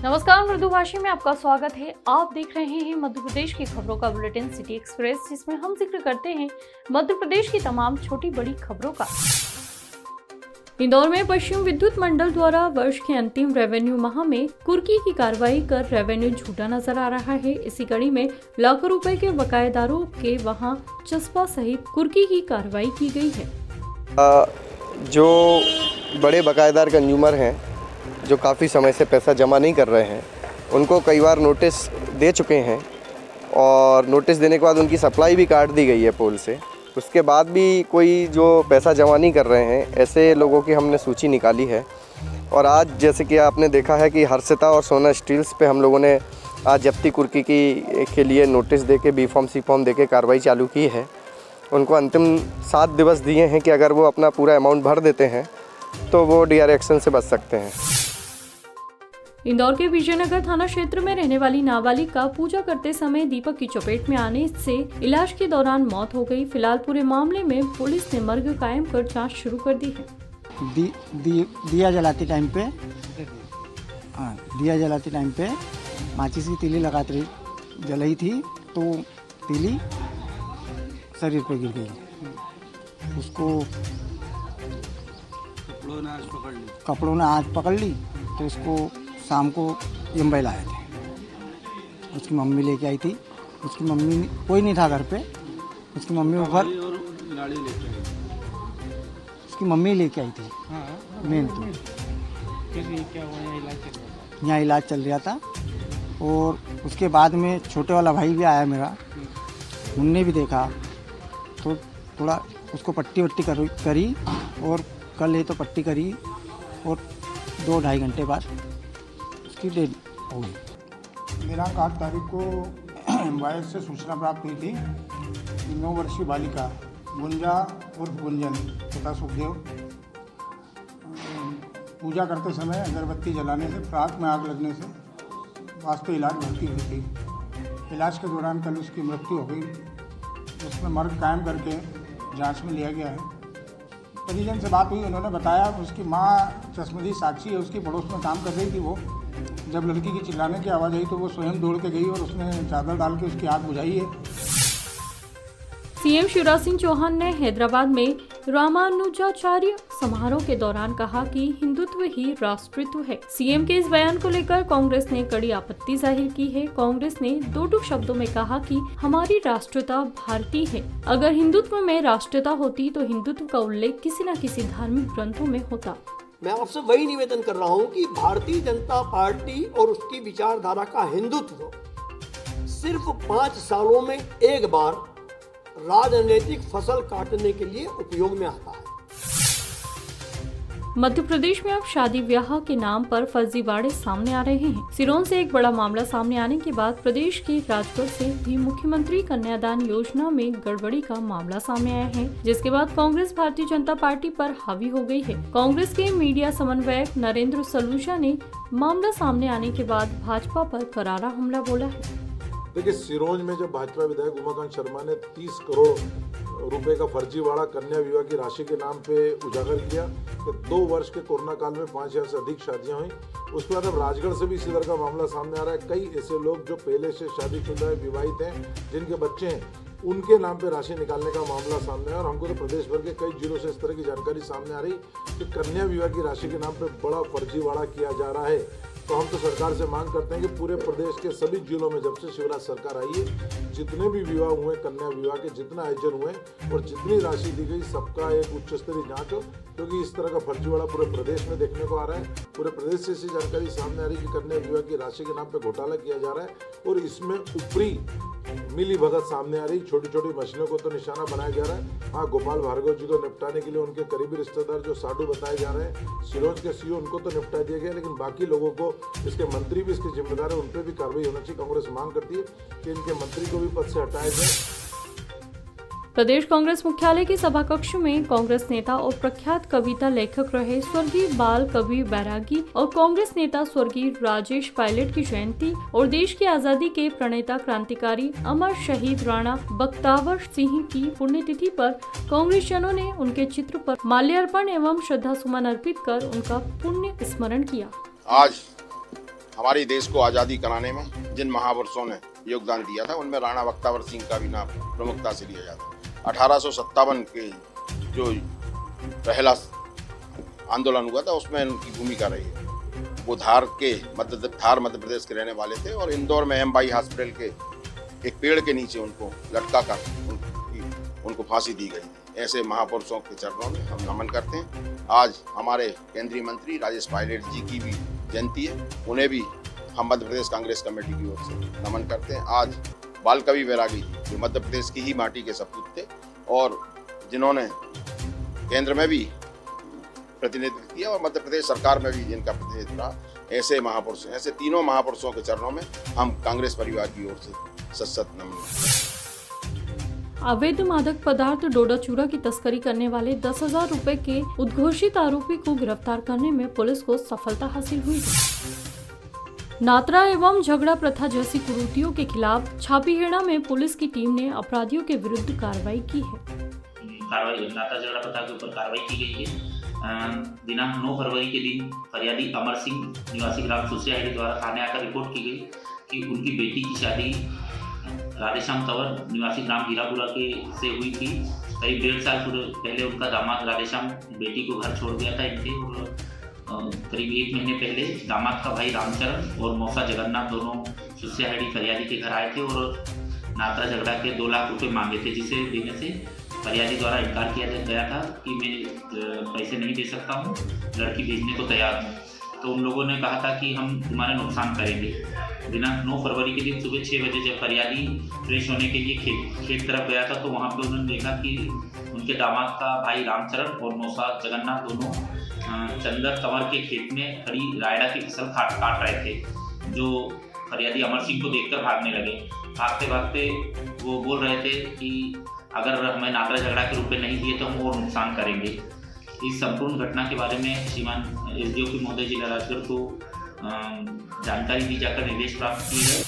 नमस्कार, मृदुभाषी में आपका स्वागत है। आप देख रहे हैं मध्य प्रदेश की खबरों का बुलेटिन सिटी एक्सप्रेस, जिसमें हम जिक्र करते हैं मध्य प्रदेश की तमाम छोटी बड़ी खबरों का। इंदौर में पश्चिम विद्युत मंडल द्वारा वर्ष के अंतिम रेवेन्यू माह में कुर्की की कार्रवाई कर रेवेन्यू झूठा नजर आ रहा है। इसी कड़ी में लाखों रुपए के बकायेदारों के वहां चस्पा सहित कुर्की की कार्रवाई की गई है। जो बड़े बकायेदार कंज्यूमर हैं, जो काफ़ी समय से पैसा जमा नहीं कर रहे हैं, उनको कई बार नोटिस दे चुके हैं और नोटिस देने के बाद उनकी सप्लाई भी काट दी गई है पोल से। उसके बाद भी कोई जो पैसा जमा नहीं कर रहे हैं, ऐसे लोगों की हमने सूची निकाली है। और आज जैसे कि आपने देखा है कि हर्षिता और सोना स्टील्स पे हम लोगों ने आज जब्ती कुर्की के लिए नोटिस दे के बी फॉर्म सी फॉर्म दे के कार्रवाई चालू की है। उनको अंतिम 7 दिवस दिए हैं कि अगर वो अपना पूरा अमाउंट भर देते हैं तो वो डीआर एक्शन से बच सकते हैं। इंदौर के विजयनगर थाना क्षेत्र में रहने वाली नाबालिग का पूजा करते समय दीपक की चपेट में आने से इलाज के दौरान मौत हो गई। फिलहाल पूरे मामले में पुलिस ने मर्ग कायम कर जांच शुरू कर दी है। दिया जलाते टाइम पे माचिस की तीली लगाते रही जलाई थी, तो तीली शरीर पे गिर गई। उसको कपड़ों ने आज पकड़ ली, तो उसको शाम को यम्बई लाए थे। उसकी मम्मी लेके आई थी। उसकी मम्मी कोई नहीं था घर पे। उसकी मम्मी उसकी मम्मी लेके आई थी। मेन तो यहाँ इलाज चल रहा था। और उसके बाद में छोटे वाला भाई भी आया मेरा, उनने भी देखा, तो थोड़ा उसको पट्टी वट्टी करी और कल ये तो पट्टी करी और 2-2.5 घंटे बाद उसकी डेथ हो गई। दिनांक 8 तारीख को वायस से सूचना प्राप्त हुई थी। 9 वर्षीय बालिका गुंजा उर्फ गुंजन पिता सुखदेव पूजा करते समय अगरबत्ती जलाने से प्रात में आग लगने से वास्तु इलाज भर्ती हुई थी। इलाज के दौरान कल उसकी मृत्यु हो गई। उसमें मर्ग कायम करके जांच में लिया गया है। परिजन से बात हुई, उन्होंने बताया उसकी माँ चश्मदीद साक्षी है, उसकी पड़ोस में काम कर रही थी। वो जब लड़की की चिल्लाने की आवाज़ आई तो वो स्वयं दौड़ के गई और उसने चादर डाल के उसकी आग बुझाई है। सीएम शिवराज सिंह चौहान ने हैदराबाद में रामानुजाचार्य समारोह के दौरान कहा कि हिंदुत्व ही राष्ट्रत्व है। सीएम के इस बयान को लेकर कांग्रेस ने कड़ी आपत्ति जाहिर की है। कांग्रेस ने 2 टूक शब्दों में कहा कि हमारी राष्ट्रता भारतीय है। अगर हिंदुत्व में राष्ट्रता होती तो हिंदुत्व का उल्लेख किसी न किसी धार्मिक ग्रंथों में होता। मैं आपसे वही निवेदन कर रहा हूं कि भारतीय जनता पार्टी और उसकी विचारधारा का हिंदुत्व सिर्फ 5 सालों में एक बार राजनीतिक फसल काटने के लिए उपयोग में आता है। मध्य प्रदेश में अब शादी ब्याह के नाम पर फर्जीवाड़े सामने आ रहे हैं। सिरोंज से एक बड़ा मामला सामने आने के बाद प्रदेश के राजगढ़ से भी मुख्यमंत्री कन्यादान योजना में गड़बड़ी का मामला सामने आया है, जिसके बाद कांग्रेस भारतीय जनता पार्टी पर हावी हो गई है। कांग्रेस के मीडिया समन्वयक नरेंद्र सलूजा ने मामला सामने आने के बाद भाजपा पर करारा हमला बोला है। देखिए, सिरोंज में जब भाजपा विधायक उमाकांत शर्मा ने 30 करोड़ रुपए का फर्जीवाड़ा कन्या विवाह की राशि के नाम पे उजागर किया कि 2 वर्ष के कोरोना काल में 5000 से अधिक शादियां हुई। उसके बाद अब राजगढ़ से भी इसी तरह का मामला सामने आ रहा है। कई ऐसे लोग जो पहले से शादीशुदा विवाहित हैं, जिनके बच्चे हैं, उनके नाम पे राशि निकालने का मामला सामने है। और हमको तो प्रदेश भर के कई जिलों से इस तरह की जानकारी सामने आ रही कि कन्या विवाह की राशि के नाम पे बड़ा फर्जीवाड़ा किया जा रहा है। तो हम तो सरकार से मांग करते हैं कि पूरे प्रदेश के सभी जिलों में जब से शिवराज सरकार आई है, जितने भी विवाह हुए, कन्या विवाह के जितना आयोजन हुए और जितनी राशि दी गई, सबका एक उच्च स्तरीय जांच हो, क्योंकि इस तरह का फर्जीवाड़ा पूरे प्रदेश में देखने को आ रहा है। पूरे प्रदेश से ऐसी जानकारी सामने आ रही है कि कन्या विवाह की राशि के नाम पे घोटाला किया जा रहा है और इसमें ऊपरी मिली भगत सामने आ रही। छोटी छोटी मशीनों को तो निशाना बनाया जा रहा है। हाँ, गोपाल भार्गव जी को निपटाने के लिए उनके करीबी रिश्तेदार जो साधु बताए जा रहे हैं, सिरोंज के सीओ, उनको तो निपटा दिया गया, लेकिन बाकी लोगों को, इसके मंत्री भी इसके जिम्मेदार है, उन पर भी कार्रवाई होना चाहिए। कांग्रेस मांग करती है कि इनके मंत्री को भी पद से हटाया जाए। प्रदेश कांग्रेस मुख्यालय के सभा कक्ष में कांग्रेस नेता और प्रख्यात कविता लेखक रहे स्वर्गीय बाल कवि बैरागी और कांग्रेस नेता स्वर्गीय राजेश पायलट की जयंती और देश की आजादी के प्रणेता क्रांतिकारी अमर शहीद राणा बख्तावर सिंह की पुण्यतिथि पर कांग्रेस जनों ने उनके चित्र पर माल्यार्पण एवं श्रद्धा सुमन अर्पित कर उनका पुण्य स्मरण किया। आज हमारे देश को आज़ादी कराने में जिन महापुरुषों ने योगदान दिया था उनमें राणा बख्तावर सिंह का भी नाम प्रमुखता से लिया जाता है। 1857 के जो पहला आंदोलन हुआ था उसमें उनकी भूमिका रही है। वो धार मध्य प्रदेश के रहने वाले थे और इंदौर में एम.बाई हॉस्पिटल के एक पेड़ के नीचे उनको लटका कर उनको फांसी दी गई थी। ऐसे महापुरुषों के चरणों में हम नमन करते हैं। आज हमारे केंद्रीय मंत्री राजेश पायलट जी की भी जयंती है, उन्हें भी हम मध्य प्रदेश कांग्रेस कमेटी की ओर से नमन करते हैं। आज बाल कवि बैरागी जो मध्य प्रदेश की ही माटी के सपूत थे और जिन्होंने केंद्र में भी प्रतिनिधित्व किया और मध्य प्रदेश सरकार में भी जिनका प्रतिनिधित्व रहा, ऐसे महापुरुष, ऐसे तीनों महापुरुषों के चरणों में हम कांग्रेस परिवार की ओर से सत नमन। अवैध मादक पदार्थ डोडा चूरा की तस्करी करने वाले 10,000 रुपए के उद्घोषित आरोपी को गिरफ्तार करने में पुलिस को सफलता हासिल हुई है। नात्रा एवं झगड़ा प्रथा जैसी कुरीतियों के खिलाफ छापीहेड़ा में पुलिस की टीम ने अपराधियों के विरुद्ध कार्रवाई की है। नात्रा झगड़ा प्रथा के ऊपर कार्रवाई की गई है। दिनांक 9 फरवरी के दिन फरियादी अमर सिंह निवासी ग्राम सुसियाहेड़ी द्वारा थाने आकर रिपोर्ट की गई कि उनकी बेटी की शादी राधेश्याम तंवर निवासी ग्राम हीरापुरा के से हुई थी। करीब 1.5 साल पहले उनका दामाद राधेश्याम बेटी को घर छोड़ गया था इनके, और करीब 1 महीने पहले दामाद का भाई रामचरण और मौसा जगन्नाथ दोनों सुसियाहेड़ी फरियादी के घर आए थे और नात्रा झगड़ा के 2 लाख रुपए मांगे थे, जिसे देने से फरियादी द्वारा इनकार किया गया था कि मैं पैसे नहीं दे सकता हूँ, लड़की भेजने को तैयार हूँ। तो उन लोगों ने कहा था कि हम तुम्हारा नुकसान करेंगे। दिनांक 9 फरवरी के दिन सुबह 6 बजे जब फरियादी फ्रेश होने के लिए खेत तरफ गया था तो वहाँ पे उन्होंने देखा कि उनके दामाद का भाई रामचरण और मौसा जगन्नाथ दोनों चंदर तंवर के खेत में खड़ी रायडा की फसल काट रहे थे, जो फरियादी अमर सिंह को देखकर भागने लगे। भागते भागते वो बोल रहे थे कि अगर हमें नात्रा झगड़ा के रुपए नहीं दिए तो हम और नुकसान करेंगे। इस संपूर्ण घटना के बारे में श्रीमान एसडीओपी महोदय जिला राजगढ़ को जानकारी दी जाकर निर्देश प्राप्त की है।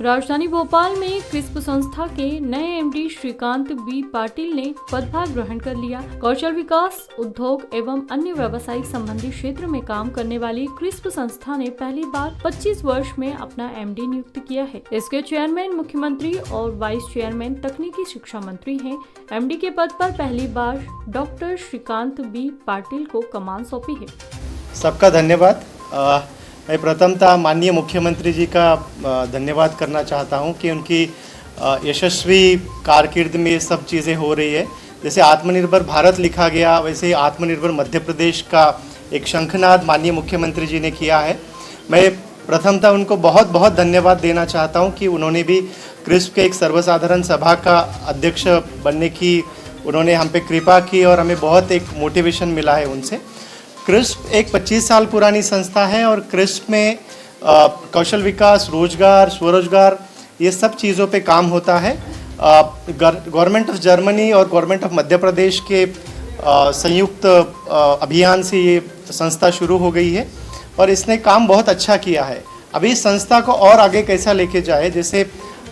राजधानी भोपाल में क्रिस्प संस्था के नए एमडी श्रीकांत बी पाटिल ने पदभार ग्रहण कर लिया। कौशल विकास, उद्योग एवं अन्य व्यावसायिक संबंधी क्षेत्र में काम करने वाली क्रिस्प संस्था ने पहली बार 25 वर्ष में अपना एमडी नियुक्त किया है। इसके चेयरमैन मुख्यमंत्री और वाइस चेयरमैन तकनीकी शिक्षा मंत्री हैं। एमडी के पद पर पहली बार डॉक्टर श्रीकांत बी पाटिल को कमान सौंपी है। सबका धन्यवाद। मैं प्रथमतः माननीय मुख्यमंत्री जी का धन्यवाद करना चाहता हूं कि उनकी यशस्वी कारकिर्द में ये सब चीज़ें हो रही है। जैसे आत्मनिर्भर भारत लिखा गया, वैसे आत्मनिर्भर मध्य प्रदेश का एक शंखनाद माननीय मुख्यमंत्री जी ने किया है। मैं प्रथमतः उनको बहुत बहुत धन्यवाद देना चाहता हूं कि उन्होंने भी क्रिस्प के एक सर्वसाधारण सभा का अध्यक्ष बनने की उन्होंने हम पे कृपा की और हमें बहुत एक मोटिवेशन मिला है उनसे। क्रिस्प एक 25 साल पुरानी संस्था है और क्रिस्प में कौशल विकास, रोजगार, स्वरोजगार ये सब चीज़ों पे काम होता है। गवर्नमेंट ऑफ जर्मनी और गवर्नमेंट ऑफ मध्य प्रदेश के संयुक्त अभियान से ये संस्था शुरू हो गई है और इसने काम बहुत अच्छा किया है। अभी इस संस्था को और आगे कैसा लेके जाए, जैसे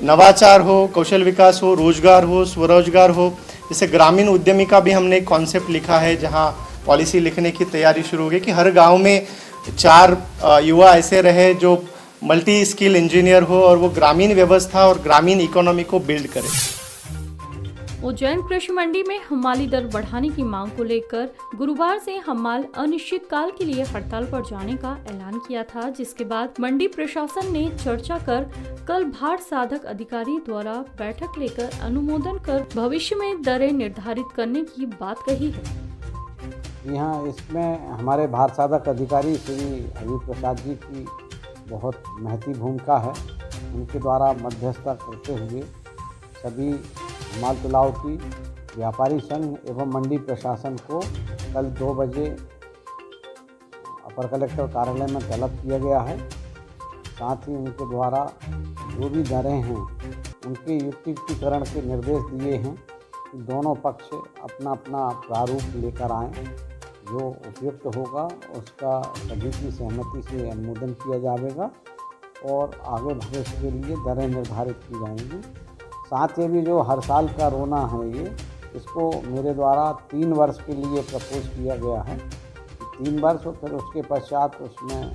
नवाचार हो, कौशल विकास हो, रोजगार हो, स्वरोजगार हो। जैसे ग्रामीण उद्यमी का भी हमने एक कॉन्सेप्ट लिखा है, जहाँ पॉलिसी लिखने की तैयारी शुरू हो गई कि हर गांव में 4 युवा ऐसे रहे जो मल्टी स्किल इंजीनियर हो और वो ग्रामीण व्यवस्था और ग्रामीण इकोनॉमी को बिल्ड करे। उज्जैन कृषि मंडी में हमाली दर बढ़ाने की मांग को लेकर गुरुवार से हमाल अनिश्चित काल के लिए हड़ताल पर जाने का ऐलान किया था, जिसके बाद मंडी प्रशासन ने चर्चा कर कल भाड़ साधक अधिकारी द्वारा बैठक लेकर अनुमोदन कर भविष्य में दरें निर्धारित करने की बात कही है। यहाँ इसमें हमारे भार साधक अधिकारी श्री अभी प्रसाद जी की बहुत महती भूमिका है। उनके द्वारा मध्यस्थता करते हुए सभी हमाल तुलाव की व्यापारी संघ एवं मंडी प्रशासन को कल 2 बजे अपर कलेक्टर कार्यालय में तलब किया गया है। साथ ही उनके द्वारा जो भी दरें हैं उनके युक्तिकरण के निर्देश दिए हैं कि दोनों पक्ष अपना अपना प्रारूप लेकर आएँ। जो उपयुक्त होगा उसका सभी की सहमति से अनुमोदन किया जाएगा और आगे भविष्य के लिए दरें निर्धारित की जाएंगी। साथ ही भी जो हर साल का रोना है इसको मेरे द्वारा 3 वर्ष के लिए प्रपोज किया गया है। 3 वर्ष और फिर उसके पश्चात उसमें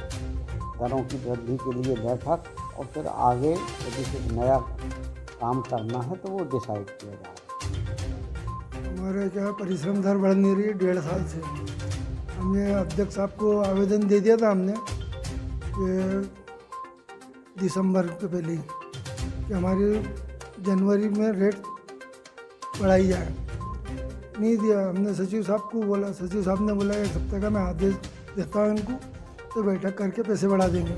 दरों की वृद्धि के लिए बैठक और फिर आगे यदि कुछ नया काम करना है तो वो डिसाइड किया जाएगा। हमारे क्या परिश्रम दर बढ़ नहीं रही है 1.5 साल से। हमने अध्यक्ष साहब को आवेदन दे दिया था हमने दिसंबर के पहले ही कि हमारी जनवरी में रेट बढ़ाई जाए, नहीं दिया। हमने सचिव साहब को बोला, सचिव साहब ने बोला 1 हफ्ते का मैं आदेश देता हूँ इनको, तो बैठक करके पैसे बढ़ा देंगे।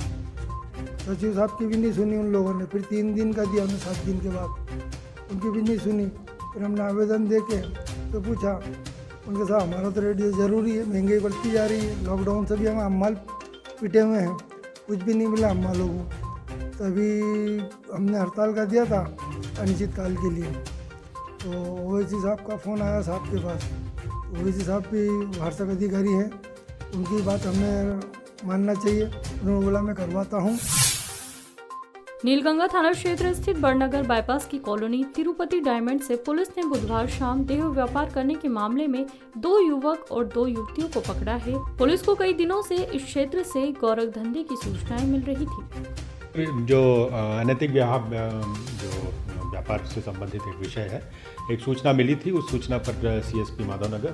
सचिव साहब की भी नहीं सुनी उन लोगों ने, फिर 3 दिन का दिया हमने 7 दिन के बाद, उनकी भी नहीं सुनी। फिर हमने आवेदन दे के तो पूछा उनके साथ, हमारा तो रेट ये ज़रूरी है, महंगाई बढ़ती जा रही है, लॉकडाउन से भी हम अम्माल पिटे हुए हैं, कुछ भी नहीं मिला अम्मा लोगों को। तभी हमने हड़ताल कर दिया था अनिश्चित काल के लिए। तो ओवैसी साहब का फ़ोन आया साहब के पास, ओवैसी साहब भी वार्षिक अधिकारी हैं, उनकी बात हमें मानना चाहिए। उन्होंने बोला मैं करवाता हूँ। नीलगंगा थाना क्षेत्र स्थित बड़नगर बाईपास की कॉलोनी तिरुपति डायमंड से पुलिस ने बुधवार शाम देह व्यापार करने के मामले में 2 युवक और 2 युवतियों को पकड़ा है। पुलिस को कई दिनों से इस क्षेत्र से गोरख धंधे की सूचनाएं मिल रही थी। जो अनैतिक व्यापार से संबंधित एक विषय है, एक सूचना मिली थी। उस सूचना पर CSP माधवनगर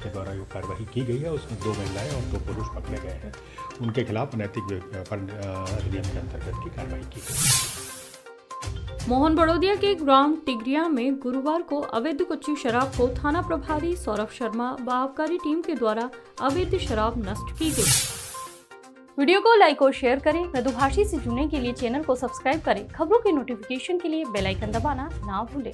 के द्वारा जो कार्रवाई की गई है उसमें 2 महिलाएं और 2 पुरुष पकड़े गए हैं। उनके खिलाफ अनैतिक व्यापार अधिनियम के अंतर्गत की कार्रवाई की गई। मोहन बड़ौदिया के ग्राम टिगरिया में गुरुवार को अवैध कच्ची शराब को थाना प्रभारी सौरभ शर्मा व आबकारी टीम के द्वारा अवैध शराब नष्ट की गई। वीडियो को लाइक और शेयर करें। मृदुभाषी से जुड़ने के लिए चैनल को सब्सक्राइब करें। खबरों के नोटिफिकेशन के लिए बेल आइकन दबाना ना भूलें।